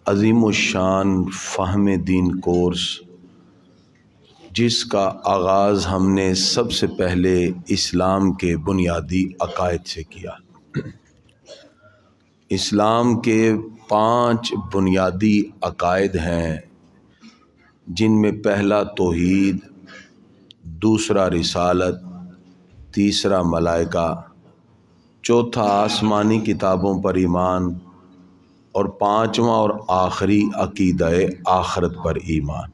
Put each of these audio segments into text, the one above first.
عظیم الشان فہم then course, جس کا آغاز ہم نے سب سے پہلے اسلام کے بنیادی عقائد سے کیا۔ اسلام کے 5 بنیادی عقائد ہیں، جن میں پہلا توحید، دوسرا رسالت، تیسرا ملائکہ، چوتھا آسمانی کتابوں پر ایمان، اور 5واں اور آخری عقیدہ آخرت پر ایمان۔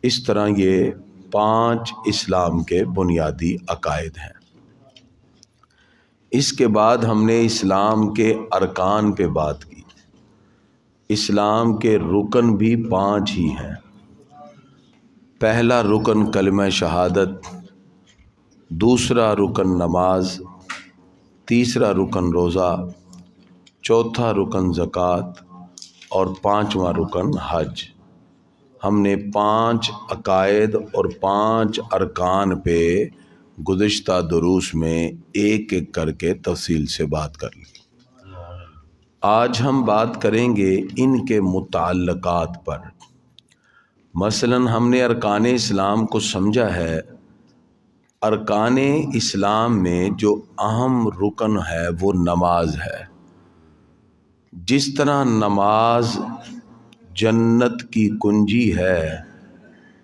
اس طرح یہ 5 اسلام کے بنیادی عقائد ہیں۔ اس کے بعد ہم نے اسلام کے ارکان پہ بات کی۔ اسلام کے رکن بھی 5 ہی ہیں۔ پہلا رکن کلمہ شہادت، دوسرا رکن نماز، تیسرا رکن روزہ، چوتھا رکن زکوٰۃ، اور 5واں رکن حج۔ ہم نے 5 عقائد اور 5 ارکان پہ گزشتہ دروس میں ایک ایک کر کے تفصیل سے بات کر لی۔ آج ہم بات کریں گے ان کے متعلقات پر۔ مثلاً ہم نے ارکان اسلام کو سمجھا ہے۔ ارکان اسلام میں جو اہم رکن ہے وہ نماز ہے۔ جس طرح نماز جنت کی کنجی ہے،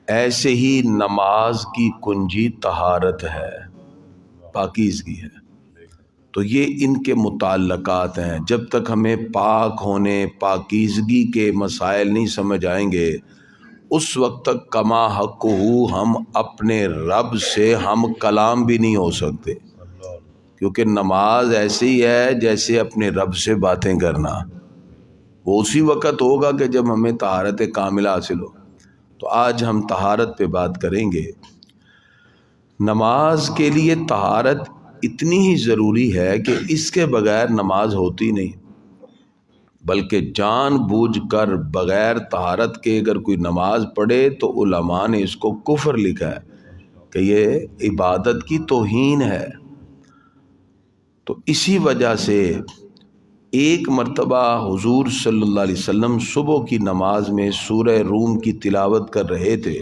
ایسے ہی نماز کی کنجی طہارت ہے، پاکیزگی ہے۔ تو یہ ان کے متعلقات ہیں۔ جب تک ہمیں پاک ہونے، پاکیزگی کے مسائل نہیں سمجھ آئیں گے، اس وقت تک کما حق ہو ہم اپنے رب سے ہم کلام بھی نہیں ہو سکتے، کیونکہ نماز ایسی ہے جیسے اپنے رب سے باتیں کرنا۔ وہ اسی وقت ہوگا کہ جب ہمیں طہارت کاملہ حاصل ہو۔ تو آج ہم طہارت پہ بات کریں گے۔ نماز کے لیے طہارت اتنی ہی ضروری ہے کہ اس کے بغیر نماز ہوتی نہیں، بلکہ جان بوجھ کر بغیر طہارت کے اگر کوئی نماز پڑھے تو علماء نے اس کو کفر لکھا ہے کہ یہ عبادت کی توہین ہے۔ تو اسی وجہ سے ایک مرتبہ حضور صلی اللہ علیہ وسلم صبح کی نماز میں سورہ روم کی تلاوت کر رہے تھے،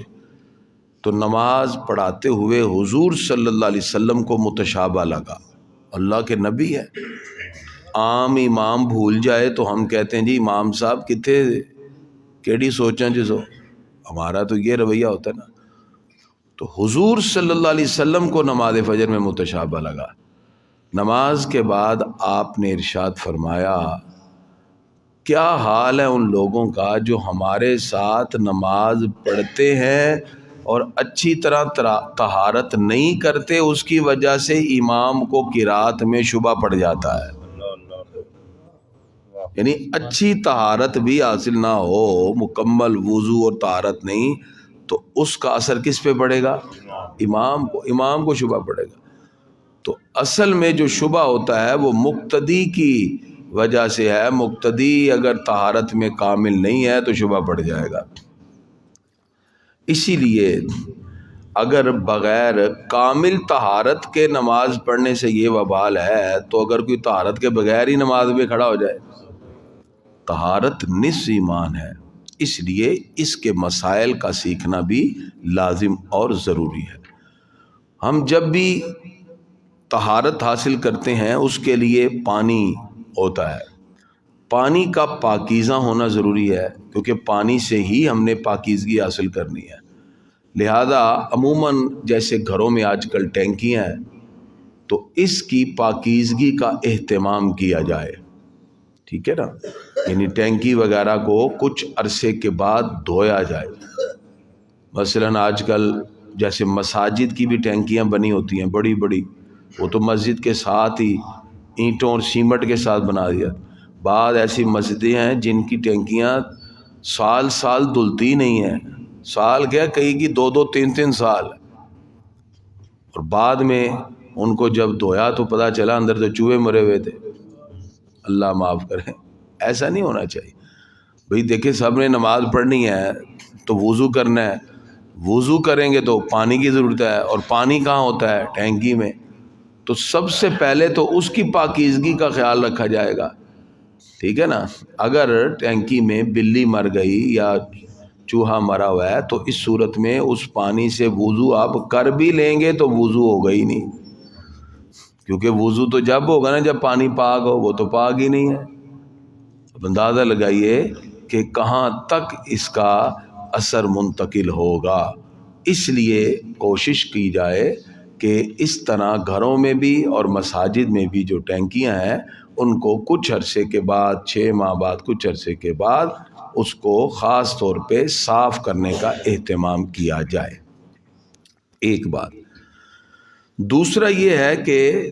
تو نماز پڑھاتے ہوئے حضور صلی اللہ علیہ وسلم کو متشابہ لگا۔ اللہ کے نبی ہے، عام امام بھول جائے تو ہم کہتے ہیں جی امام صاحب کتنے کیڑی سوچاں جسو، ہمارا تو یہ رویہ ہوتا ہے نا۔ تو حضور صلی اللہ علیہ وسلم کو نماز فجر میں متشابہ لگا۔ نماز کے بعد آپ نے ارشاد فرمایا، کیا حال ہے ان لوگوں کا جو ہمارے ساتھ نماز پڑھتے ہیں اور اچھی طرح طہارت نہیں کرتے، اس کی وجہ سے امام کو قرات میں شبہ پڑ جاتا ہے۔ یعنی اچھی طہارت بھی حاصل نہ ہو، مکمل وضو اور طہارت نہیں، تو اس کا اثر کس پہ پڑے گا؟ امام کو شبہ پڑے گا۔ تو اصل میں جو شبہ ہوتا ہے وہ مقتدی کی وجہ سے ہے۔ مقتدی اگر طہارت میں کامل نہیں ہے تو شبہ پڑ جائے گا۔ اسی لیے اگر بغیر کامل طہارت کے نماز پڑھنے سے یہ وبال ہے، تو اگر کوئی طہارت کے بغیر ہی نماز میں کھڑا ہو جائے، طہارت نصف ایمان ہے۔ اس لیے اس کے مسائل کا سیکھنا بھی لازم اور ضروری ہے۔ ہم جب بھی طہارت حاصل کرتے ہیں اس کے لیے پانی ہوتا ہے۔ پانی کا پاکیزہ ہونا ضروری ہے، کیونکہ پانی سے ہی ہم نے پاکیزگی حاصل کرنی ہے۔ لہذا عموماً جیسے گھروں میں آج کل ٹینکیاں ہیں، تو اس کی پاکیزگی کا اہتمام کیا جائے، ٹھیک ہے نا؟ یعنی ٹینکی وغیرہ کو کچھ عرصے کے بعد دھویا جائے۔ مثلاً آج کل جیسے مساجد کی بھی ٹینکیاں بنی ہوتی ہیں بڑی بڑی، وہ تو مسجد کے ساتھ ہی اینٹوں اور سیمٹ کے ساتھ بنا دیا۔ بعض ایسی مسجدیں ہیں جن کی ٹینکیاں سال سال دھلتی نہیں ہیں، سال کیا کئی کی 2 3 سال، اور بعد میں ان کو جب دھویا تو پتہ چلا اندر تو چوہے مرے ہوئے تھے۔ اللہ معاف کرے، ایسا نہیں ہونا چاہیے۔ بھئی دیکھیں، سب نے نماز پڑھنی ہے تو وضو کرنا ہے، وضو کریں گے تو پانی کی ضرورت ہے، اور پانی کہاں ہوتا ہے؟ ٹینکی میں۔ تو سب سے پہلے تو اس کی پاکیزگی کا خیال رکھا جائے گا۔ ٹھیک ہے نا. اگر ٹینکی میں بلی مر گئی یا چوہا مرا ہوا ہے تو اس صورت میں اس پانی سے وضو آپ کر بھی لیں گے تو وضو ہوگا ہی نہیں، کیونکہ وضو تو جب ہوگا نا جب پانی پاک ہو، وہ تو پاک ہی نہیں ہے. اب اندازہ لگائیے کہ کہاں تک اس کا اثر منتقل ہوگا. اس لیے کوشش کی جائے کہ اس طرح گھروں میں بھی اور مساجد میں بھی جو ٹینکیاں ہیں ان کو کچھ عرصے کے بعد، 6 ماہ بعد، کچھ عرصے کے بعد اس کو خاص طور پہ صاف کرنے کا اہتمام کیا جائے. ایک بات. دوسرا یہ ہے کہ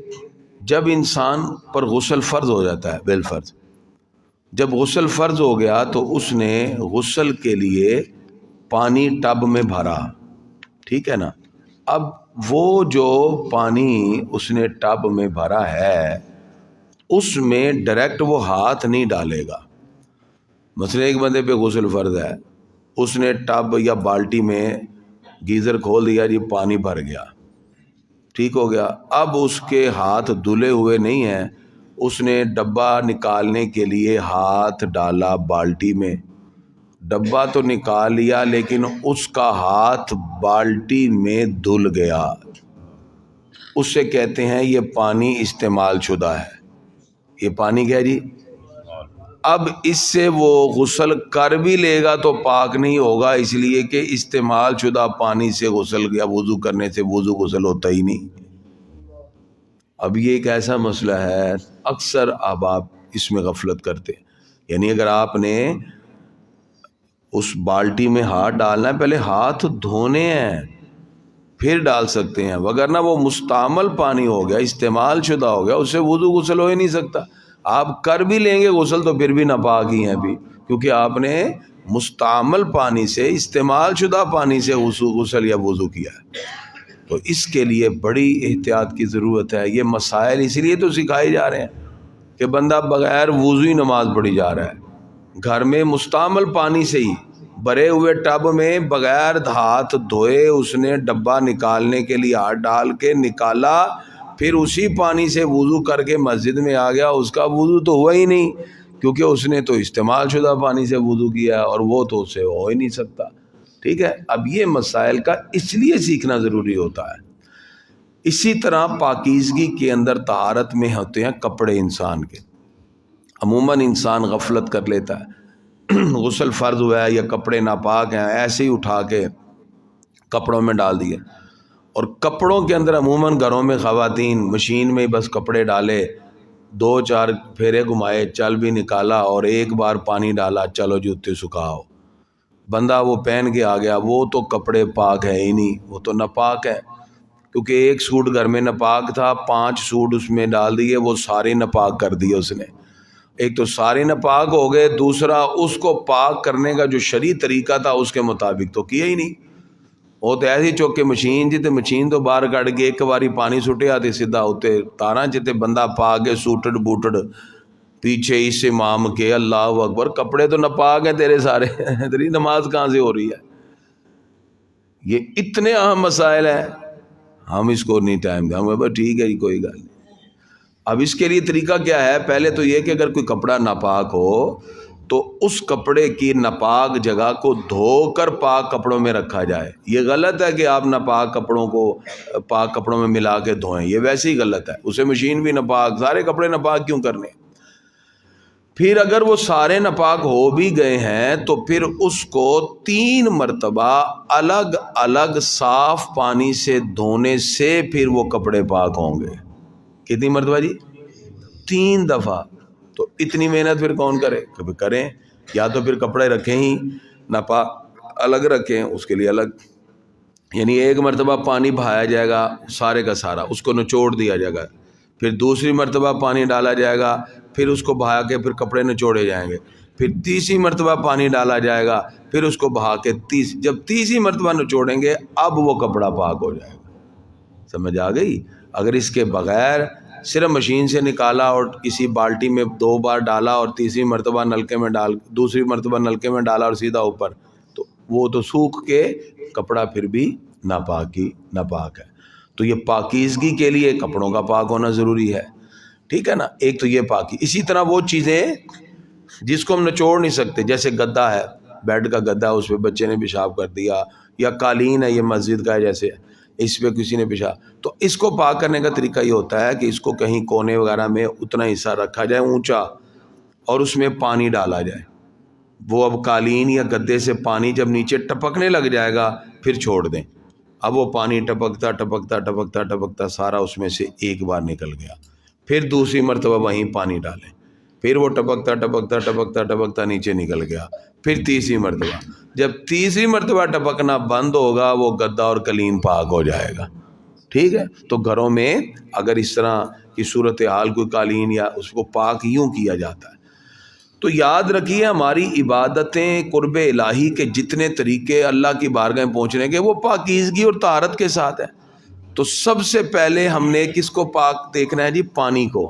جب انسان پر غسل فرض ہو جاتا ہے، بالفرض جب غسل فرض ہو گیا تو اس نے غسل کے لیے پانی ٹب میں بھرا، ٹھیک ہے نا. اب وہ جو پانی اس نے ٹب میں بھرا ہے اس میں ڈائریکٹ وہ ہاتھ نہیں ڈالے گا. مثلا ایک بندے پہ غسل فرض ہے، اس نے ٹب یا بالٹی میں گیزر کھول دیا، جی پانی بھر گیا، ٹھیک ہو گیا. اب اس کے ہاتھ دھلے ہوئے نہیں ہیں، اس نے ڈبہ نکالنے کے لیے ہاتھ ڈالا بالٹی میں، ڈبہ تو نکال لیا لیکن اس کا ہاتھ بالٹی میں دھل گیا. اس سے کہتے ہیں یہ پانی استعمال شدہ ہے. یہ پانی کیا جی؟ اب اس سے وہ غسل کر بھی لے گا تو پاک نہیں ہوگا، اس لیے کہ استعمال شدہ پانی سے غسل یا وضو کرنے سے وضو غسل ہوتا ہی نہیں. اب یہ ایک ایسا مسئلہ ہے اکثر احباب اس میں غفلت کرتے ہیں. یعنی اگر آپ نے اس بالٹی میں ہاتھ ڈالنا ہے، پہلے ہاتھ دھونے ہیں پھر ڈال سکتے ہیں، وگرنہ وہ مستعمل پانی ہو گیا، استعمال شدہ ہو گیا، اس سے وضو غسل ہو ہی نہیں سکتا. آپ کر بھی لیں گے غسل تو پھر بھی ناپاک ہی ہیں ابھی، کیونکہ آپ نے مستعمل پانی سے، استعمال شدہ پانی سے غسل یا وضو کیا ہے. تو اس کے لیے بڑی احتیاط کی ضرورت ہے. یہ مسائل اس لیے تو سکھائے جا رہے ہیں کہ بندہ بغیر وضو ہی نماز پڑھی جا رہا ہے، گھر میں مستعمل پانی سے ہی بھرے ہوئے ٹب میں بغیر ہاتھ دھوئے اس نے ڈبہ نکالنے کے لیے ہاتھ ڈال کے نکالا، پھر اسی پانی سے وضو کر کے مسجد میں آ گیا، اس کا وضو تو ہوا ہی نہیں، کیونکہ اس نے تو استعمال شدہ پانی سے وضو کیا اور وہ تو اس سے ہو ہی نہیں سکتا. ٹھیک ہے. اب یہ مسائل کا اس لیے سیکھنا ضروری ہوتا ہے. اسی طرح پاکیزگی کے اندر طہارت میں ہوتے ہیں کپڑے انسان کے. عموماً انسان غفلت کر لیتا ہے، غسل فرض ہوا ہے یا کپڑے ناپاک ہیں، ایسے ہی اٹھا کے کپڑوں میں ڈال دیے. اور کپڑوں کے اندر عموماً گھروں میں خواتین مشین میں بس کپڑے ڈالے، 2-4 پھیرے گھمائے، چل بھی نکالا اور ایک بار پانی ڈالا، چلو جوتے سکھاؤ. بندہ وہ پہن کے آ گیا، وہ تو کپڑے پاک ہے ہی نہیں، وہ تو ناپاک ہے. کیونکہ ایک سوٹ گھر میں ناپاک تھا، 5 سوٹ اس میں ڈال دیے، وہ سارے ناپاک کر دیے اس نے. ایک تو سارے ناپاک ہو گئے، دوسرا اس کو پاک کرنے کا جو شرعی طریقہ تھا اس کے مطابق تو کیا ہی نہیں. وہ تو ایسی چوک کے مشین جی تے مشین تو باہر کٹ کے ایک باری پانی سٹے آتے سیدھا ہوتے تاراں چتے بندہ پا کے سوٹڑ بوٹڑ پیچھے اس امام کے، اللہ اکبر، کپڑے تو ناپاک ہیں تیرے سارے، تیری نماز کہاں سے ہو رہی ہے؟ یہ اتنے اہم مسائل ہیں، ہم اس کو نہیں ٹائم دیں. ہم ٹھیک ہے جی کوئی گل نہیں. اب اس کے لیے طریقہ کیا ہے؟ پہلے تو یہ کہ اگر کوئی کپڑا ناپاک ہو تو اس کپڑے کی ناپاک جگہ کو دھو کر پاک کپڑوں میں رکھا جائے. یہ غلط ہے کہ آپ ناپاک کپڑوں کو پاک کپڑوں میں ملا کے دھوئیں، یہ ویسے ہی غلط ہے. اسے مشین بھی ناپاک، سارے کپڑے ناپاک کیوں کرنے؟ پھر اگر وہ سارے ناپاک ہو بھی گئے ہیں تو پھر اس کو 3 مرتبہ الگ الگ صاف پانی سے دھونے سے پھر وہ کپڑے پاک ہوں گے. کتنی مرتبہ جی؟ 3 دفعہ. تو اتنی محنت پھر کون کرے؟ کبھی کریں، یا تو پھر کپڑے رکھیں ہی ناپاک الگ رکھیں، اس کے لیے الگ. یعنی ایک مرتبہ پانی بہایا جائے گا سارے کا سارا، اس کو نچوڑ دیا جائے گا، پھر دوسری مرتبہ پانی ڈالا جائے گا، پھر اس کو بہا کے پھر کپڑے نچوڑے جائیں گے، پھر تیسری مرتبہ پانی ڈالا جائے گا، پھر اس کو بہا کے جب تیسری مرتبہ نچوڑیں گے اب وہ کپڑا پاک ہو جائے گا. سمجھ آ گئی؟ اگر اس کے بغیر صرف مشین سے نکالا اور کسی بالٹی میں 2 بار ڈالا اور تیسری مرتبہ نلکے میں دوسری مرتبہ نلکے میں ڈالا اور سیدھا اوپر، تو وہ تو سوکھ کے کپڑا پھر بھی ناپاک ہے. تو یہ پاکیزگی کے لیے کپڑوں کا پاک ہونا ضروری ہے. ٹھیک ہے نا. ایک تو یہ پاکی. اسی طرح وہ چیزیں جس کو ہم نچوڑ نہیں سکتے، جیسے گدا ہے، بیڈ کا گدا، اس پہ بچے نے پیشاب کر دیا، یا قالین ہے یہ مسجد کا ہے جیسے، اس پہ کسی نے پیشاب، تو اس کو پاک کرنے کا طریقہ یہ ہوتا ہے کہ اس کو کہیں کونے وغیرہ میں اتنا حصہ رکھا جائے اونچا، اور اس میں پانی ڈالا جائے، وہ اب قالین یا گدے سے پانی جب نیچے ٹپکنے لگ جائے گا پھر چھوڑ دیں، اب وہ پانی ٹپکتا ٹپکتا ٹپکتا ٹپکتا سارا اس میں سے ایک بار نکل گیا، پھر دوسری مرتبہ وہیں پانی ڈالیں، پھر وہ ٹپکتا ٹپکتا ٹپکتا ٹپکتا نیچے نکل گیا، پھر تیسری مرتبہ، جب تیسری مرتبہ ٹپکنا بند ہوگا وہ گدا اور قالین پاک ہو جائے گا، ٹھیک ہے۔ تو گھروں میں اگر اس طرح کی صورتحال کوئی قالین یا اس کو پاک یوں کیا جاتا ہے، تو یاد رکھیے ہماری عبادتیں قرب الہی کے جتنے طریقے اللہ کی بارگاہ میں پہنچنے کے وہ پاکیزگی اور طہارت کے ساتھ ہیں۔ تو سب سے پہلے ہم نے کس کو پاک دیکھنا ہے جی؟ پانی کو۔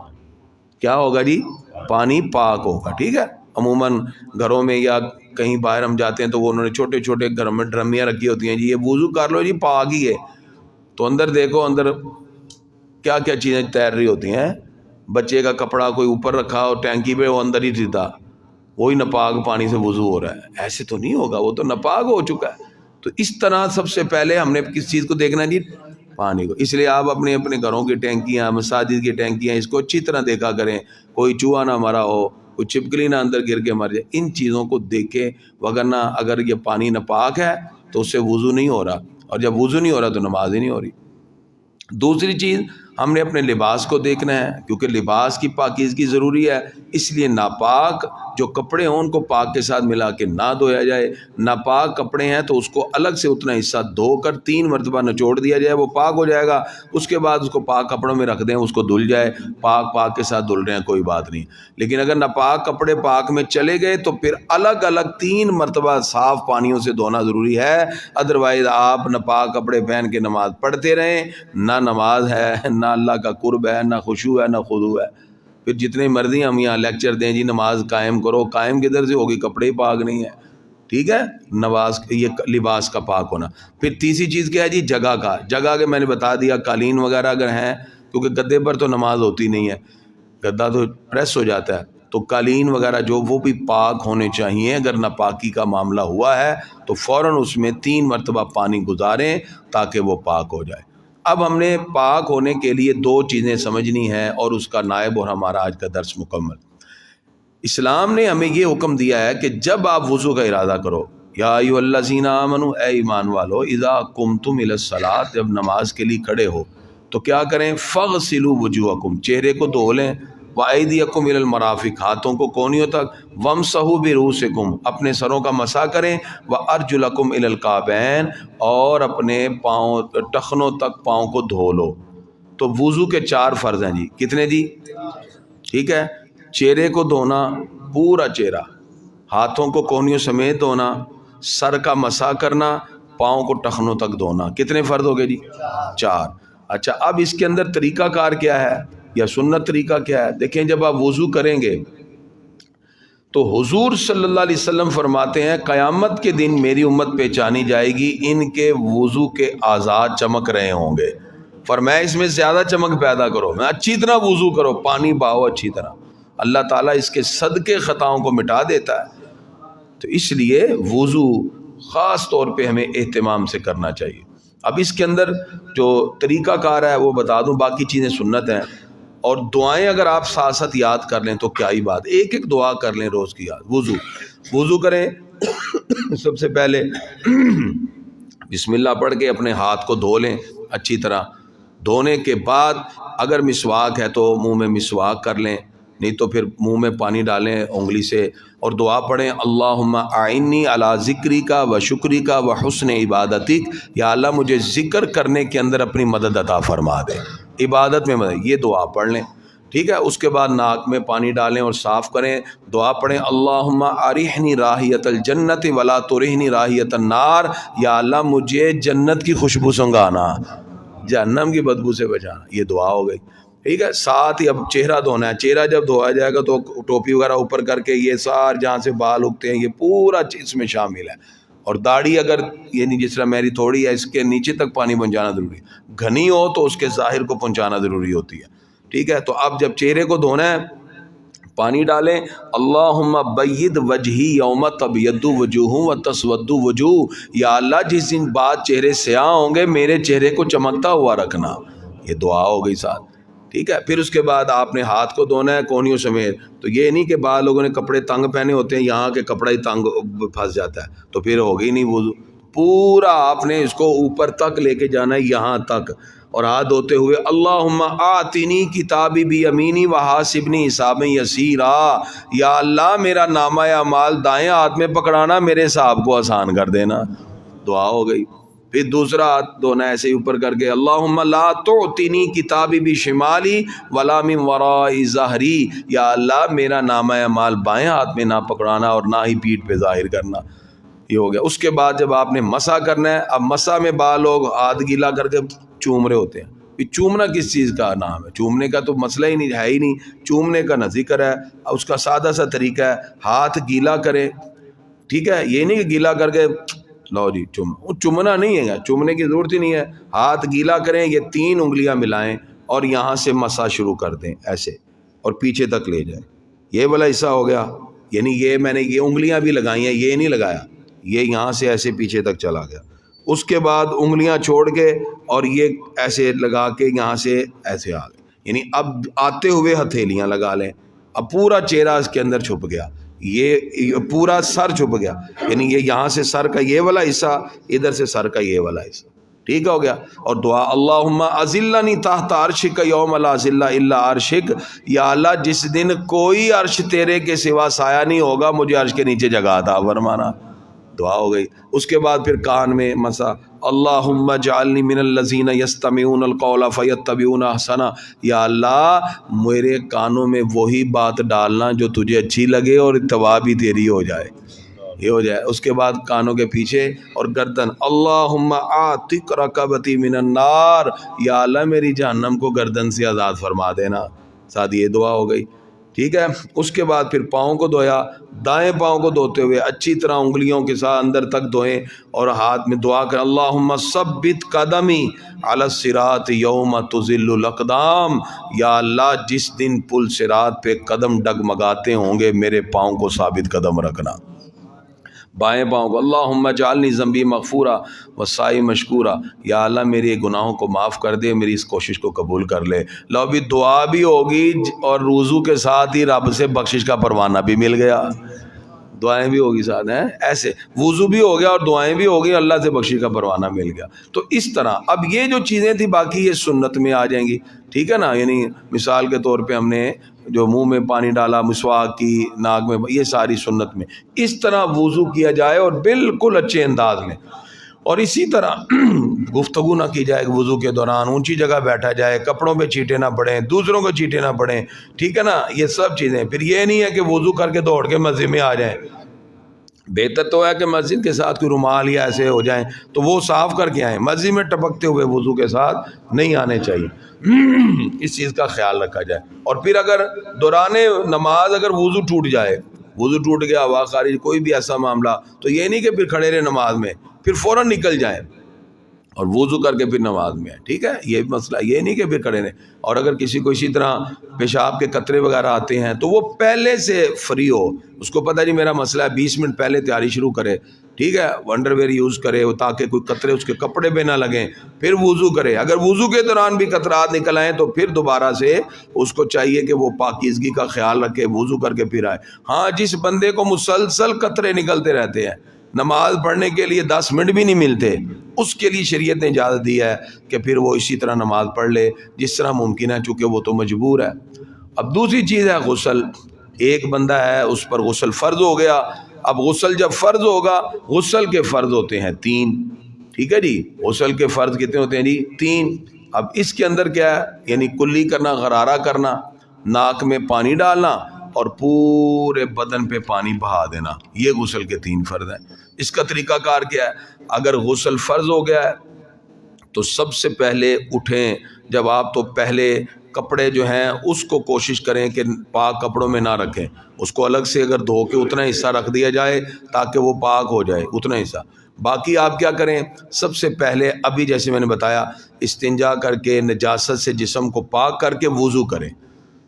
کیا ہوگا جی؟ پانی پاک ہوگا، ٹھیک ہے۔ عموماً گھروں میں یا کہیں باہر ہم جاتے ہیں تو وہ انہوں نے چھوٹے چھوٹے گھروں میں ڈرمیاں رکھی ہوتی ہیں، جی یہ وضو کر لو جی پاک ہی ہے، تو اندر دیکھو اندر کیا کیا چیزیں تیر رہی ہوتی ہیں، بچے کا کپڑا کوئی اوپر رکھا اور ٹینکی پہ وہ اندر ہی سیدھا وہی ناپاک پانی سے وضو ہو رہا ہے، ایسے تو نہیں ہوگا، وہ تو ناپاک ہو چکا ہے۔ تو اس طرح سب سے پہلے ہم نے کس چیز کو دیکھنا ہے جی؟ پانی کو۔ اس لیے آپ اپنے اپنے گھروں کی ٹینکیاں، مساجد کی ٹینکیاں، اس کو اچھی طرح دیکھا کریں، کوئی چوہا نہ مرا ہو، کوئی چھپکلی نہ اندر گر کے مر جائے، ان چیزوں کو دیکھیں، وگرنہ اگر یہ پانی ناپاک ہے تو اس سے وضو نہیں ہو رہا، اور جب وضو نہیں ہو رہا تو نماز ہی نہیں ہو رہی۔ دوسری چیز ہم نے اپنے لباس کو دیکھنا ہے، کیونکہ لباس کی پاکیزگی ضروری ہے، اس لیے ناپاک جو کپڑے ہوں ان کو پاک کے ساتھ ملا کے نہ دھویا جائے، ناپاک کپڑے ہیں تو اس کو الگ سے اتنا حصہ دھو کر 3 مرتبہ نچوڑ دیا جائے، وہ پاک ہو جائے گا، اس کے بعد اس کو پاک کپڑوں میں رکھ دیں، اس کو دھل جائے، پاک کے ساتھ دھل رہے ہیں کوئی بات نہیں۔ لیکن اگر ناپاک کپڑے پاک میں چلے گئے تو پھر الگ الگ 3 مرتبہ صاف پانیوں سے دھونا ضروری ہے، ادروائز آپ ناپاک کپڑے پہن کے نماز پڑھتے رہیں، نہ نماز ہے، نہ اللہ کا قرب ہے، نہ خشوع ہے، نہ خضوع ہے۔ پھر جتنے مرضی ہم یہاں لیکچر دیں جی نماز قائم کرو، قائم کدھر سے ہوگی؟ کپڑے ہی پاک نہیں ہے، ٹھیک ہے۔ نماز یہ لباس کا پاک ہونا۔ پھر تیسری چیز کیا ہے جی؟ جگہ کا۔ جگہ کے میں نے بتا دیا، قالین وغیرہ اگر ہیں، کیونکہ گدے پر تو نماز ہوتی نہیں ہے، گدا تو پریس ہو جاتا ہے، تو قالین وغیرہ جو وہ بھی پاک ہونے چاہیے۔ اگر ناپاکی کا معاملہ ہوا ہے تو فوراً اس میں 3 مرتبہ پانی گزاریں تاکہ وہ پاک ہو جائے۔ اب ہم نے پاک ہونے کے لیے 2 چیزیں سمجھنی ہیں اور اس کا نائب اور ہمارا آج کا درس مکمل۔ اسلام نے ہمیں یہ حکم دیا ہے کہ جب آپ وضو کا ارادہ کرو، یا ایھا الذین آمنوا، اے ایمان والو، اذا قمتم الی الصلاۃ، جب نماز کے لیے کھڑے ہو تو کیا کریں؟ فاغسلوا وجوہکم، چہرے کو دھو لیں، وایدیکم الی المرافق، ہاتھوں کو کونیوں تک، وامسحوا برؤوسکم، اپنے سروں کا مسح کریں، وارجلکم الی الکعبین، اور اپنے پاؤں ٹخنوں تک پاؤں کو دھو لو۔ تو وضو کے 4 فرض ہیں جی، کتنے جی؟ ٹھیک ہے، چہرے کو دھونا، پورا چہرہ، ہاتھوں کو کونیوں سمیت دھونا، سر کا مسح کرنا، پاؤں کو ٹخنوں تک دھونا۔ کتنے فرض ہو گئے جی؟ 4۔ اچھا، اب اس کے اندر طریقہ کار کیا ہے یا سنت طریقہ کیا ہے؟ دیکھیں، جب آپ وضو کریں گے تو حضور صلی اللہ علیہ وسلم فرماتے ہیں قیامت کے دن میری امت پہچانی جائے گی ان کے وضو کے اعضاء چمک رہے ہوں گے۔ فرمایا اس میں زیادہ چمک پیدا کرو، میں اچھی طرح وضو کرو، پانی بہاؤ اچھی طرح، اللہ تعالیٰ اس کے صدقے خطاؤں کو مٹا دیتا ہے۔ تو اس لیے وضو خاص طور پہ ہمیں اہتمام سے کرنا چاہیے۔ اب اس کے اندر جو طریقہ کار ہے وہ بتا دوں، باقی چیزیں سنت ہیں، اور دعائیں اگر آپ ساتھ ساتھ یاد کر لیں تو کیا ہی بات، ایک دعا کر لیں روز کی یاد۔ وضو کریں، سب سے پہلے بسم اللہ پڑھ کے اپنے ہاتھ کو دھو لیں اچھی طرح، دھونے کے بعد اگر مسواک ہے تو منہ میں مسواک کر لیں، نہیں تو پھر منہ میں پانی ڈالیں انگلی سے، اور دعا پڑھیں اللہم اعنی علی ذکرک و شکرک و حسن عبادتک، یا اللہ مجھے ذکر کرنے کے اندر اپنی مدد عطا فرما دے، عبادت میں مدد، یہ دعا پڑھ لیں، ٹھیک ہے۔ اس کے بعد ناک میں پانی ڈالیں اور صاف کریں، دعا پڑھیں اللہم ارحنی راحیت الجنت ولا ترحنی راحیت النار، یا اللہ مجھے جنت کی خوشبو سنگانا، جہنم کی بدبو سے بچانا، یہ دعا ہو گئی، ٹھیک ہے۔ ساتھ ہی اب چہرہ دھونا ہے، چہرہ جب دھویا جائے گا تو ٹوپی وغیرہ اوپر کر کے یہ سار جہاں سے بال اگتے ہیں یہ پورا اس میں شامل ہے، اور داڑھی اگر یعنی جس طرح میری تھوڑی ہے اس کے نیچے تک پانی پہنچانا ضروری ہے، گھنی ہو تو اس کے ظاہر کو پہنچانا ضروری ہوتی ہے، ٹھیک ہے۔ تو اب جب چہرے کو دھونا ہے پانی ڈالیں. اللہم بید وجہی یوم تبیض وجوہ و تسود وجوہ، یا اللہ جس دن بعد چہرے سیاہ ہوں گے میرے چہرے کو چمکتا ہوا رکھنا. یہ دعا ہو گئی ساتھ. ٹھیک ہے. پھر اس کے بعد آپ نے ہاتھ کو دھونا ہے کونیوں سمیت. تو یہ نہیں کہ بعض لوگوں نے کپڑے تنگ پہنے ہوتے ہیں، یہاں کے کپڑا ہی تنگ پھنس جاتا ہے تو پھر ہوگی نہیں وضو. پورا آپ نے اس کو اوپر تک لے کے جانا ہے یہاں تک. اور ہاتھ دھوتے ہوئے اللہم آتنی کتابی بیمینی وحاسبنی حسابا یسیرا، یا اللہ میرا نامہ اعمال دائیں ہاتھ میں پکڑانا، میرے حساب کو آسان کر دینا. دعا ہو گئی. پھر دوسرا ہاتھ دھونا ایسے ہی اوپر کر کے اللہم لا تعطنی کتابی بشمالی ولا من وراء ظہری، یا اللہ میرا نامہ اعمال بائیں ہاتھ میں نہ پکڑانا اور نہ ہی پیٹھ پہ ظاہر کرنا. یہ ہو گیا. اس کے بعد جب آپ نے مسح کرنا ہے، اب مسح میں بعض لوگ ہاتھ گیلا کر کے چوم رہے ہوتے ہیں. چومنا کس چیز کا نام ہے؟ چومنے کا تو مسئلہ ہی نہیں ہے ہی نہیں. چومنے کا نہ ذکر ہے. اس کا سادہ سا طریقہ ہے ہاتھ گیلا کریں. ٹھیک ہے. یہ نہیں کہ گیلا کر کے لو جی چومنا نہیں ہے، چومنے کی ضرورت ہی نہیں ہے. ہاتھ گیلا کریں، یہ 3 انگلیاں ملائیں اور یہاں سے مسح شروع کر دیں ایسے اور پیچھے تک لے جائیں. یہ والا حصہ ہو گیا. یعنی یہ میں نے یہ انگلیاں بھی لگائی ہیں، یہ نہیں لگایا، یہ یہاں سے ایسے پیچھے تک چلا گیا. اس کے بعد انگلیاں چھوڑ کے اور یہ ایسے لگا کے یہاں سے ایسے آ گئے. یعنی اب آتے ہوئے ہتھیلیاں لگا لیں. اب پورا چہرہ اس کے اندر چھپ گیا، یہ پورا سر چھپ گیا. یعنی یہ یہاں سے سر کا یہ والا حصہ، ادھر سے سر کا یہ والا حصہ. ٹھیک ہو گیا. اور دعا اللہم اذلنی تحت عرشک یوم لا ظل الا عرشک، یا اللہ جس دن کوئی عرش تیرے کے سوا سایہ نہیں ہوگا مجھے عرش کے نیچے جگہ عطا فرمانا. دعا ہو گئی. اس کے بعد پھر کان میں مسا اللہم اجعلنی من الذین یستمعون القول فیتبعون احسنہ، یا اللہ میرے کانوں میں وہی بات ڈالنا جو تجھے اچھی لگے اور اتباع بھی تیری ہو جائے. یہ ہو جائے. اس کے بعد کانوں کے پیچھے اور گردن اللہم اعتق رقبتی من النار، یا اللہ میری جہنم کو گردن سے آزاد فرما دینا. ساتھ یہ دعا ہو گئی. ٹھیک ہے. اس کے بعد پھر پاؤں کو دھویا. دائیں پاؤں کو دھوتے ہوئے اچھی طرح انگلیوں کے ساتھ اندر تک دھوئیں اور ہاتھ میں دعا کر اللہم ثبت قدمی علی الصراط یوم تزل الاقدام، یا اللہ جس دن پل صراط پہ قدم ڈگمگاتے ہوں گے میرے پاؤں کو ثابت قدم رکھنا. بائیں پاؤں کو اللہم اجعلنی ذنبی مغفورا وسعی مشکورا، یا اللہ میرے گناہوں کو معاف کر دے، میری اس کوشش کو قبول کر لے. لو ابھی دعا بھی ہوگی اور وضو کے ساتھ ہی رب سے بخشش کا پروانہ بھی مل گیا. دعائیں بھی ہوگی ساتھ ہیں ایسے، وضو بھی ہو گیا اور دعائیں بھی ہو گئی، اللہ سے بخشش کا پروانہ مل گیا. تو اس طرح اب یہ جو چیزیں تھیں باقی یہ سنت میں آ جائیں گی. ٹھیک ہے نا. یعنی مثال کے طور پہ ہم نے جو منہ میں پانی ڈالا، مسواک کی، ناک میں، یہ ساری سنت میں. اس طرح وضو کیا جائے اور بالکل اچھے انداز میں. اور اسی طرح گفتگو نہ کی جائے وضو کے دوران، اونچی جگہ بیٹھا جائے، کپڑوں پہ چیٹے نہ پڑیں، دوسروں کو چیٹے نہ پڑیں. ٹھیک ہے نا. یہ سب چیزیں. پھر یہ نہیں ہے کہ وضو کر کے دوڑ کے مسجد میں آ جائیں. بہتر تو ہے کہ مسجد کے ساتھ کوئی رومال یا ایسے ہو جائیں تو وہ صاف کر کے آئیں. مسجد میں ٹپکتے ہوئے وضو کے ساتھ نہیں آنے چاہیے. اس چیز کا خیال رکھا جائے. اور پھر اگر دوران نماز اگر وضو ٹوٹ جائے، وضو ٹوٹ گیا، ہوا خارج، کوئی بھی ایسا معاملہ، تو یہ نہیں کہ پھر کھڑے رہے نماز میں، پھر فوراً نکل جائیں اور وضو کر کے پھر نماز میں آئے. ٹھیک ہے. یہ مسئلہ یہ نہیں کہ پھر کھڑے رہیں. اور اگر کسی کو اسی طرح پیشاب کے قطرے وغیرہ آتے ہیں تو وہ پہلے سے فری ہو، اس کو پتہ جی میرا مسئلہ ہے، 20 منٹ پہلے تیاری شروع کرے. ٹھیک ہے. انڈر ویئر یوز کرے تاکہ کوئی قطرے اس کے کپڑے پہ نہ لگیں، پھر وضو کرے. اگر وضو کے دوران بھی قطرات نکل آئیں تو پھر دوبارہ سے اس کو چاہیے کہ وہ پاکیزگی کا خیال رکھے، وضو کر کے پھر آئے. ہاں جس بندے کو مسلسل قطرے نکلتے رہتے ہیں، نماز پڑھنے کے لیے 10 منٹ بھی نہیں ملتے، اس کے لیے شریعت نے اجازت دی ہے کہ پھر وہ اسی طرح نماز پڑھ لے جس طرح ممکن ہے، چونکہ وہ تو مجبور ہے. اب دوسری چیز ہے غسل. ایک بندہ ہے اس پر غسل فرض ہو گیا. اب غسل جب فرض ہوگا، غسل کے فرض ہوتے ہیں 3. ٹھیک ہے جی. غسل کے فرض کتنے ہوتے ہیں جی؟ 3. اب اس کے اندر کیا ہے؟ یعنی کلی کرنا، غرارہ کرنا، ناک میں پانی ڈالنا اور پورے بدن پہ پانی بہا دینا. یہ غسل کے 3 فرض ہیں. اس کا طریقہ کار کیا ہے؟ اگر غسل فرض ہو گیا ہے تو سب سے پہلے اٹھیں. جب آپ تو پہلے کپڑے جو ہیں اس کو کوشش کریں کہ پاک کپڑوں میں نہ رکھیں، اس کو الگ سے اگر دھو کے اتنا حصہ رکھ دیا جائے تاکہ وہ پاک ہو جائے، اتنا حصہ. باقی آپ کیا کریں؟ سب سے پہلے ابھی جیسے میں نے بتایا استنجا کر کے نجاست سے جسم کو پاک کر کے وضو کریں.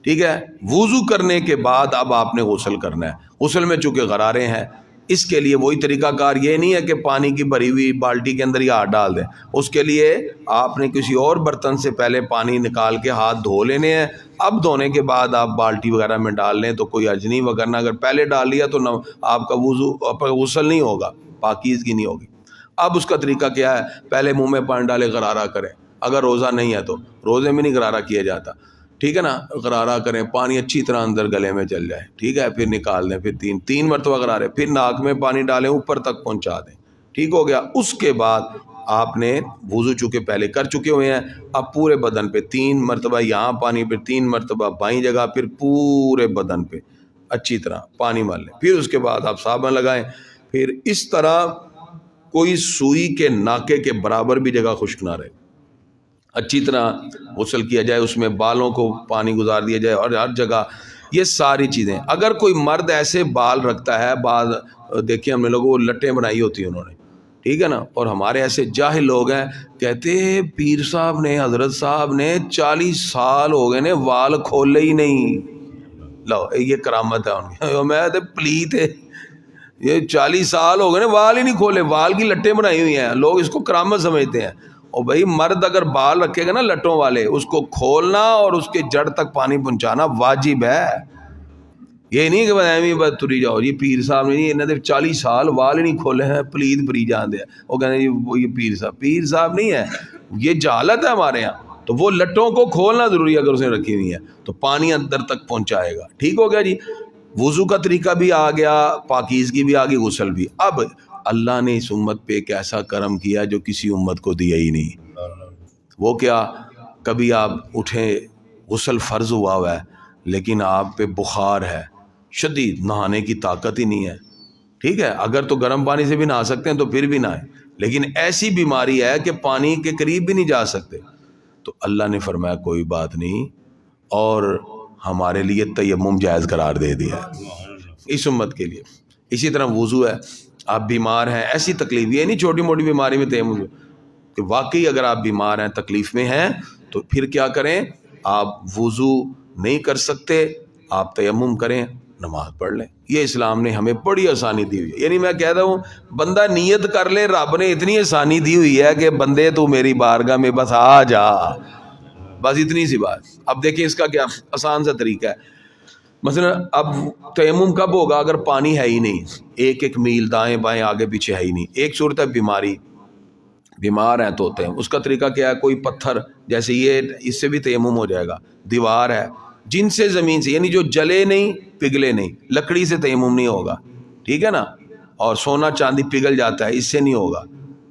ٹھیک ہے. وضو کرنے کے بعد اب آپ نے غسل کرنا ہے. غسل میں چونکہ غرارے ہیں اس کے لیے وہی طریقہ کار یہ نہیں ہے کہ پانی کی بھری ہوئی بالٹی کے اندر ہی ہاتھ ڈال دیں. اس کے لیے آپ نے کسی اور برتن سے پہلے پانی نکال کے ہاتھ دھو لینے ہیں. اب دھونے کے بعد آپ بالٹی وغیرہ میں ڈال لیں تو کوئی حرج نہیں، وگرنہ اگر پہلے ڈال لیا تو آپ کا غسل نہیں ہوگا، پاکیزگی نہیں ہوگی. اب اس کا طریقہ کیا ہے؟ پہلے منہ میں پانی ڈالے غرارہ کریں. اگر روزہ نہیں ہے تو روزے میں نہیں غرارہ کیا جاتا، ٹھیک ہے نا. غرارہ کریں، پانی اچھی طرح اندر گلے میں چل جائے، ٹھیک ہے. پھر نکال دیں، پھر تین مرتبہ غرارے، پھر ناک میں پانی ڈالیں، اوپر تک پہنچا دیں. ٹھیک ہو گیا. اس کے بعد آپ نے وضو چونکہ پہلے کر چکے ہوئے ہیں، اب پورے بدن پہ 3 مرتبہ یہاں پانی، پھر 3 مرتبہ بائیں جگہ، پھر پورے بدن پہ اچھی طرح پانی مال لیں. پھر اس کے بعد آپ صابن لگائیں. پھر اس طرح کوئی سوئی کے ناکے کے برابر بھی جگہ خشک نہ رہے، اچھی طرح غسل کیا جائے. اس میں بالوں کو پانی گزار دیا جائے اور ہر جگہ یہ ساری چیزیں. اگر کوئی مرد ایسے بال رکھتا ہے، بعض دیکھیں ہم نے لوگوں وہ لٹیں بنائی ہوتی ہیں انہوں نے، ٹھیک ہے نا. اور ہمارے ایسے جاہل لوگ ہیں کہتے ہیں پیر صاحب نے، حضرت صاحب نے 40 سال ہو گئے نے وال کھولے ہی نہیں. لو یہ کرامت ہے ان کی. میں پلیت ہے، یہ 40 سال ہو گئے نا وال ہی نہیں کھولے، وال کی لٹیں بنائی ہوئی ہیں. لوگ اس کو کرامت سمجھتے ہیں. اور بھائی مرد اگر بال رکھے گا نا لٹوں والے، اس کو کھولنا اور اس کے جڑ تک پانی پہنچانا واجب ہے. یہ نہیں کہ ایویں بس تری جاؤ جی پیر صاحب نے انہوں نے 40 سال وال ہی نہیں کھولے ہیں، پلیت پری جان دے. وہ کہتے ہیں جی یہ پیر صاحب نہیں ہے، یہ جہالت ہے ہمارے یہاں. تو وہ لٹوں کو کھولنا ضروری ہے، اگر اس نے رکھی ہوئی ہے تو پانی اندر تک پہنچائے گا. ٹھیک ہو گیا جی. وضو کا طریقہ بھی آ گیا، پاکیزگی بھی آ گئی، غسل بھی. اب اللہ نے اس امت پہ ایک ایسا کرم کیا جو کسی امت کو دیا ہی نہیں. وہ کیا؟ کبھی آپ اٹھیں، غسل فرض ہوا ہے لیکن آپ پہ بخار ہے شدید، نہانے کی طاقت ہی نہیں ہے، ٹھیک ہے. اگر تو گرم پانی سے بھی نہا سکتے ہیں تو پھر بھی نہائیں، لیکن ایسی بیماری ہے کہ پانی کے قریب بھی نہیں جا سکتے، تو اللہ نے فرمایا کوئی بات نہیں، اور ہمارے لیے تیمم جائز قرار دے دیا ہے اس امت کے لیے. اسی طرح وضو ہے، آپ بیمار ہیں، ایسی تکلیف، یہ نہیں چھوٹی موٹی بیماری میں تیمم، کہ واقعی اگر آپ بیمار ہیں، تکلیف میں ہیں، تو پھر کیا کریں؟ آپ وضو نہیں کر سکتے، آپ تیمم کریں، نماز پڑھ لیں. یہ اسلام نے ہمیں بڑی آسانی دی ہوئی ہے. یعنی میں کہتا ہوں بندہ نیت کر لے، رب نے اتنی آسانی دی ہوئی ہے کہ بندے تو میری بارگاہ میں بس آ جا، بس اتنی سی بات. اب دیکھیں اس کا کیا آسان سا طریقہ ہے. مثلا اب تیمم کب ہوگا؟ اگر پانی ہے ہی نہیں، ایک میل دائیں بائیں آگے پیچھے ہے ہی نہیں. ایک صورت ہے بیماری، بیمار ہیں تو ہوتے ہیں. اس کا طریقہ کیا ہے؟ کوئی پتھر جیسے یہ، اس سے بھی تیمم ہو جائے گا. دیوار ہے، جن سے زمین سے، یعنی جو جلے نہیں پگھلے نہیں، لکڑی سے تیمم نہیں ہوگا، ٹھیک ہے نا. اور سونا چاندی پگھل جاتا ہے، اس سے نہیں ہوگا.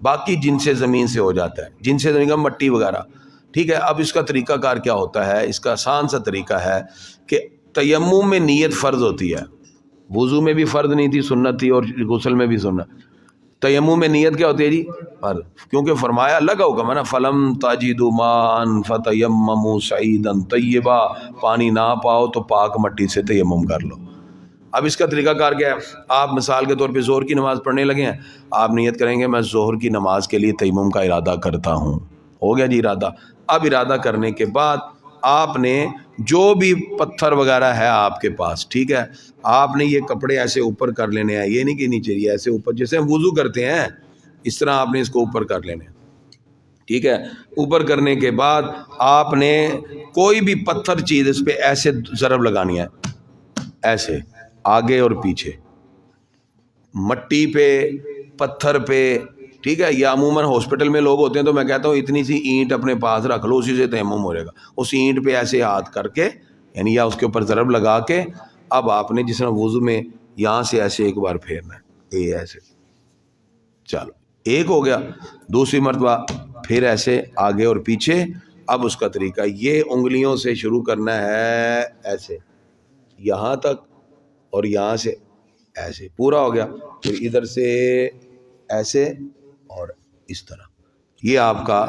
باقی جن سے زمین سے ہو جاتا ہے، جن سے زمین کا مٹی وغیرہ، ٹھیک ہے. اب اس کا طریقہ کار کیا ہوتا ہے؟ اس کا آسان سا طریقہ ہے کہ تیمم میں نیت فرض ہوتی ہے. وضو میں بھی فرض نہیں تھی، سنت تھی، اور غسل میں بھی سنت. تیمم میں نیت کیا ہوتی ہے جی؟ فرض. کیونکہ فرمایا اللہ کا حکم ہے نا، فلم تجدوا ماء فتیمموا صعیدا طیبا، پانی نہ پاؤ تو پاک مٹی سے تیمم کر لو. اب اس کا طریقہ کار کیا ہے؟ آپ مثال کے طور پہ ظہر کی نماز پڑھنے لگے ہیں، آپ نیت کریں گے میں ظہر کی نماز کے لیے تیمم کا ارادہ کرتا ہوں. ہو گیا جی ارادہ. اب ارادہ کرنے کے بعد آپ نے جو بھی پتھر وغیرہ ہے آپ کے پاس، ٹھیک ہے، آپ نے یہ کپڑے ایسے اوپر کر لینے ہیں، یہ نہیں کہ نیچے، یہ ایسے اوپر، جیسے ہم وضو کرتے ہیں اس طرح آپ نے اس کو اوپر کر لینے، ٹھیک ہے. اوپر کرنے کے بعد آپ نے کوئی بھی پتھر چیز اس پہ ایسے ضرب لگانی ہے، ایسے آگے اور پیچھے، مٹی پہ، پتھر پہ، ٹھیک ہے. یا عموماً ہاسپٹل میں لوگ ہوتے ہیں تو میں کہتا ہوں اتنی سی اینٹ اپنے پاس رکھ لو، اسی سے تیمم ہو جائے گا. اس اینٹ پہ ایسے ہاتھ کر کے، یعنی یا اس کے اوپر ضرب لگا کے، اب آپ نے جس طرح وضو میں یہاں سے ایسے ایک بار پھیرنا ہے، یہ ایسے، چلو ایک ہو گیا. دوسری مرتبہ پھر ایسے آگے اور پیچھے. اب اس کا طریقہ یہ انگلیوں سے شروع کرنا ہے، ایسے یہاں تک، اور یہاں سے ایسے، پورا ہو گیا. پھر ادھر سے ایسے اور اس طرح، یہ آپ کا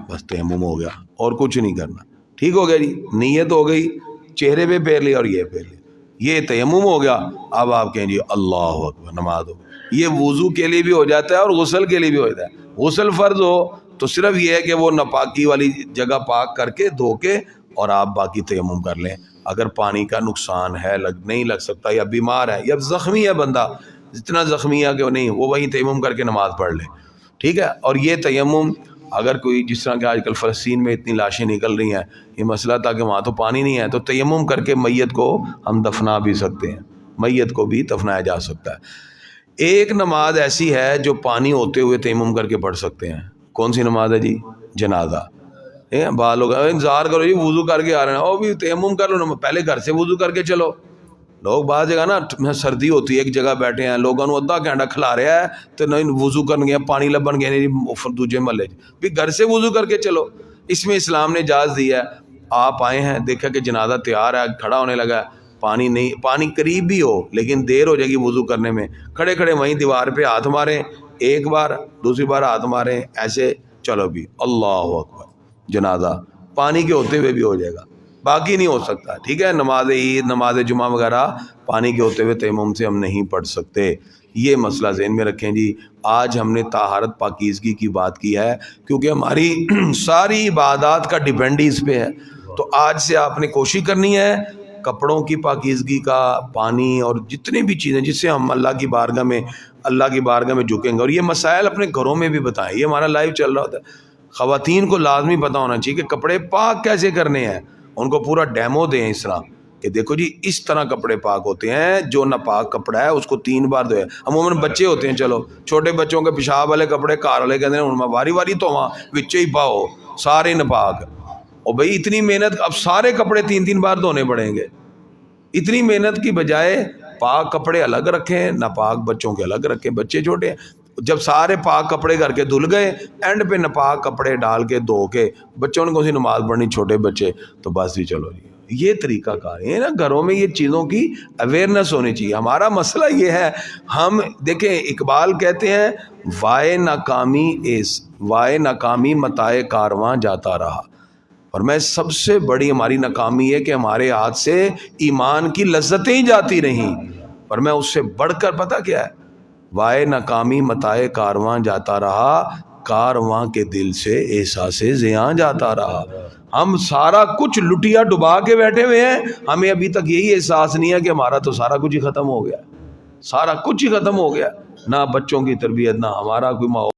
بس تیمم ہو گیا، اور کچھ نہیں کرنا. ٹھیک ہو گیا جی. نیت ہو گئی، چہرے پہ پھیر لیا اور یہ پھیر لیا، یہ تیمم ہو گیا. اب آپ کہیں جی اللہ اکبر، نماز ہو. یہ وضو کے لیے بھی ہو جاتا ہے اور غسل کے لیے بھی ہو جاتا ہے. غسل فرض ہو تو صرف یہ ہے کہ وہ ناپاکی والی جگہ پاک کر کے دھو کے اور آپ باقی تیمم کر لیں. اگر پانی کا نقصان ہے نہیں لگ سکتا یا بیمار ہے یا زخمی ہے بندہ، اتنا زخمی ہے کہ وہ نہیں، وہ وہیں تیمم کر کے نماز پڑھ لے، ٹھیک ہے. اور یہ تیمم اگر کوئی جس طرح کہ آج کل فلسطین میں اتنی لاشیں نکل رہی ہیں، یہ مسئلہ تھا کہ وہاں تو پانی نہیں ہے، تو تیمم کر کے میت کو ہم دفنا بھی سکتے ہیں، میت کو بھی دفنایا جا سکتا ہے. ایک نماز ایسی ہے جو پانی ہوتے ہوئے تیمم کر کے پڑھ سکتے ہیں. کون سی نماز ہے جی؟ جنازہ. بعض لوگ انتظار کرو جی وضو کر کے آ رہے ہیں، او بھی تیمم کر لو، پہلے گھر سے وضو کر کے چلو. لوگ بعض جگہ نا سردی ہوتی ہے، ایک جگہ بیٹھے ہیں، لوگوں نے ادھا گھنٹہ کھلا رہا ہے تو نہیں وضو کرن گیا، پانی لبن گئے نہیں دوجے محلے بھی گھر سے وضو کر کے چلو. اس میں اسلام نے اجازت دی ہے. آپ آئے ہیں، دیکھا کہ جنازہ تیار ہے، کھڑا ہونے لگا ہے، پانی نہیں، پانی قریب بھی ہو لیکن دیر ہو جائے گی وضو کرنے میں، کھڑے کھڑے وہیں دیوار پہ ہاتھ ماریں، ایک بار دوسری بار ہاتھ ماریں، ایسے چلو بھی اللہ اکبر، جنازہ پانی کے ہوتے ہوئے بھی ہو جائے گا، باقی نہیں ہو سکتا. ٹھیک ہے، نماز عید، نماز جمعہ وغیرہ پانی کے ہوتے ہوئے تیمم سے ہم نہیں پڑھ سکتے. یہ مسئلہ ذہن میں رکھیں جی. آج ہم نے طہارت پاکیزگی کی بات کی ہے کیونکہ ہماری ساری عبادات کا ڈیپینڈ ہی اس پہ ہے. تو آج سے آپ نے کوشش کرنی ہے کپڑوں کی پاکیزگی کا، پانی اور جتنی بھی چیزیں جس سے ہم اللہ کی بارگاہ میں جھکیں گے. اور یہ مسائل اپنے گھروں میں بھی بتائیں، یہ ہمارا لائیو چل رہا ہوتا ہے. خواتین کو لازمی پتہ ہونا چاہیے کہ کپڑے پاک کیسے کرنے ہیں، ان کو پورا ڈیمو دیں اس طرح کہ دیکھو جی اس طرح کپڑے پاک ہوتے ہیں، جو ناپاک کپڑا ہے اس کو 3 بار دھوئے. عموماً بچے ہوتے ہیں، چلو چھوٹے بچوں کے پیشاب والے کپڑے کار والے کہتے ہیں ان میں واری واری دھواں وچے ہی پاؤ سارے ناپاک. اور بھائی اتنی محنت، اب سارے کپڑے 3 بار دھونے پڑیں گے. اتنی محنت کی بجائے پاک کپڑے الگ رکھیں، ناپاک بچوں کے الگ رکھیں. بچے چھوٹے ہیں، جب سارے پاک کپڑے کر کے دھل گئے، اینڈ پہ ناپاک کپڑے ڈال کے دھو کے بچوں نے کون سی نماز پڑھنی، چھوٹے بچے تو بس بھی چلو جی. یہ طریقہ کار ہے نا، گھروں میں یہ چیزوں کی اویئرنیس ہونی چاہیے. ہمارا مسئلہ یہ ہے، ہم دیکھیں اقبال کہتے ہیں وائے ناکامی متاع کارواں جاتا رہا. اور میں سب سے بڑی ہماری ناکامی ہے کہ ہمارے ہاتھ سے ایمان کی لذتیں ہی جاتی رہیں. اور میں اس سے بڑھ کر پتہ کیا ہے، وائے ناکامی متاع کارواں جاتا رہا، کارواں کے دل سے احساس زیاں جاتا رہا. ہم سارا کچھ لٹیا ڈبا کے بیٹھے ہوئے ہیں، ہمیں ابھی تک یہی احساس نہیں ہے کہ ہمارا تو سارا کچھ ہی ختم ہو گیا، سارا کچھ ہی ختم ہو گیا. نہ بچوں کی تربیت، نہ ہمارا کوئی ماحول.